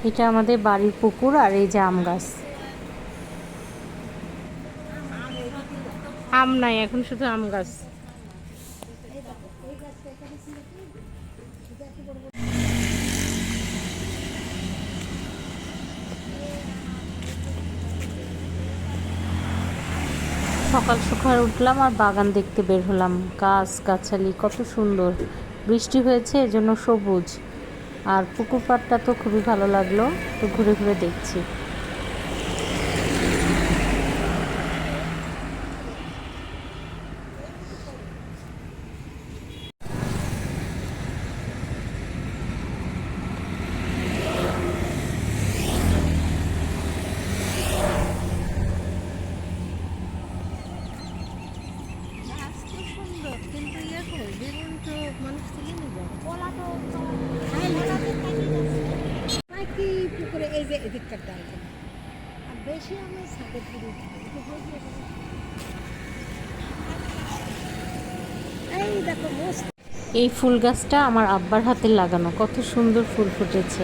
এটা আমাদের বাড়ির পুকুর, আর এই যে আম গাছ। আম নাই এখন, শুধু আম গাছ। সকাল সকাল উঠলাম আর বাগান দেখতে বের হলাম। গাছ গাছালি কত সুন্দর, বৃষ্টি হয়েছে এজন্য সবুজ। আর পুকুর পাড়টা তো খুবই ভালো লাগলো, তো ঘুরে ঘুরে দেখছি। এই ফুল গাছটা আমার আব্বার হাতে লাগানো, কত সুন্দর ফুল ফুটেছে,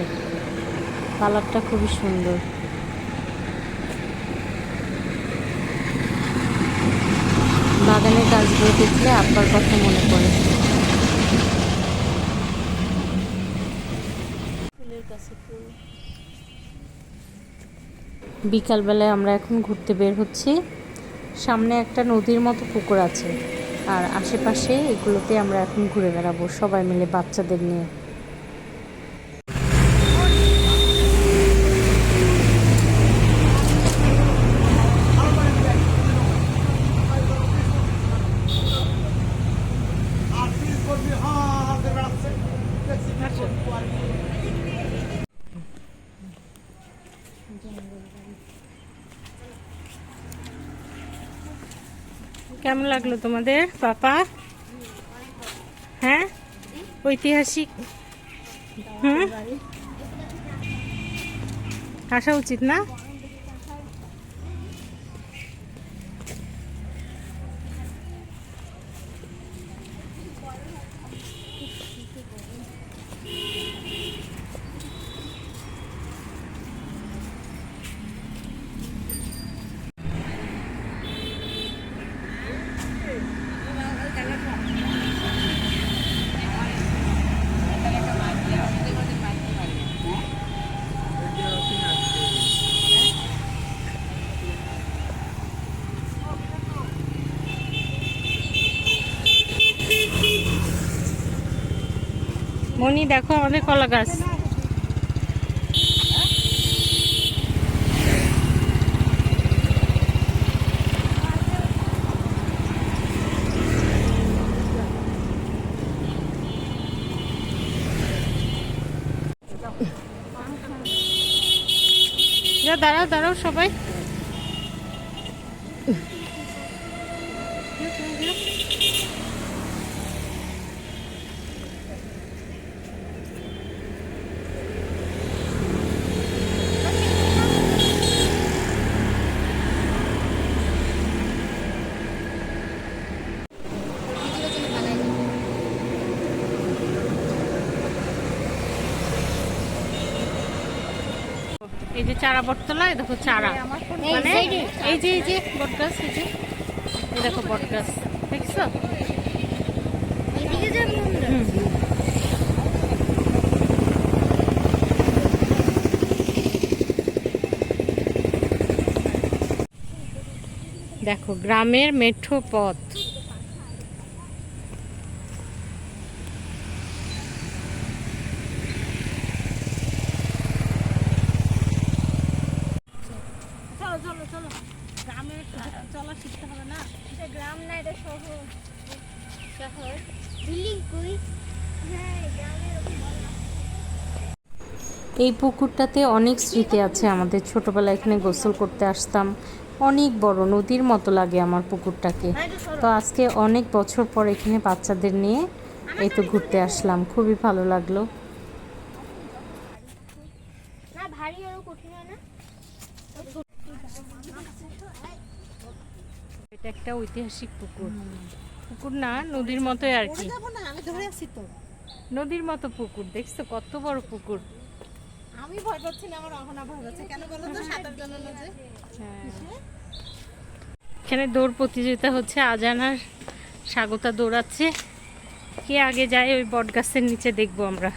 কালারটা খুবই সুন্দর। বাগানের গাছগুলো দেখলে আব্বার কথা মনে পড়ে। বিকালবেলায় আমরা এখন ঘুরতে বের হচ্ছি। সামনে একটা নদীর মতো পুকুর আছে, আর আশেপাশে এগুলোতে আমরা এখন ঘুরে বেড়াবো সবাই মিলে বাচ্চাদের নিয়ে। কেমন লাগলো তোমাদের পাপা? হ্যাঁ, ঐতিহাসিক। আসা উচিত না? মনি, দেখো আমাদের কলা গাছ। দাঁড়াও দাঁড়াও সবাই। এই যে চারা বটতলা, দেখো চারা, মানে এই যে বট গাছ, এই দেখো বট গাছ, দেখছো? দেখো গ্রামের মেঠো পথ। এই পুকুরটাতে অনেক স্মৃতি আছে আমাদের, ছোটবেলায় এখানে গোসল করতে আসতাম। অনেক বড় নদীর মতো লাগে আমার পুকুরটাকে। তো আজকে অনেক বছর পর এখানে বাচ্চাদের নিয়ে এই তো ঘুরতে আসলাম, খুবই ভালো লাগলো। এটা একটা ঐতিহাসিক পুকুর, পুকুর না নদীর মতোই আর কি, নদীর মতো পুকুর। দেখছো কত বড় পুকুর। আমি ভয় পাচ্ছি না, আমার অহনা ভয় পাচ্ছে। কেন বলো তো? সাঁতার জানো না যে। এখানে দৌড় প্রতিযোগিতা হচ্ছে, আজান আর স্বাগতা দৌড়াচ্ছে, কে আগে যায় ওই বট গাছের নিচে দেখবো আমরা।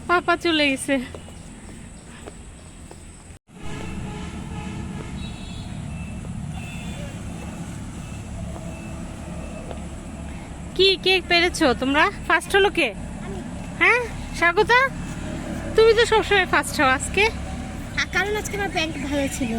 পাপা চলে গেছে। কি কে পেরেছো তোমরা? ফার্স্ট হলো কে? হ্যাঁ স্বাগতা, তুমি তো সবসময় ফার্স্ট হও, আজকে কারণ আজকে আমার ব্যাংক ভালো ছিল।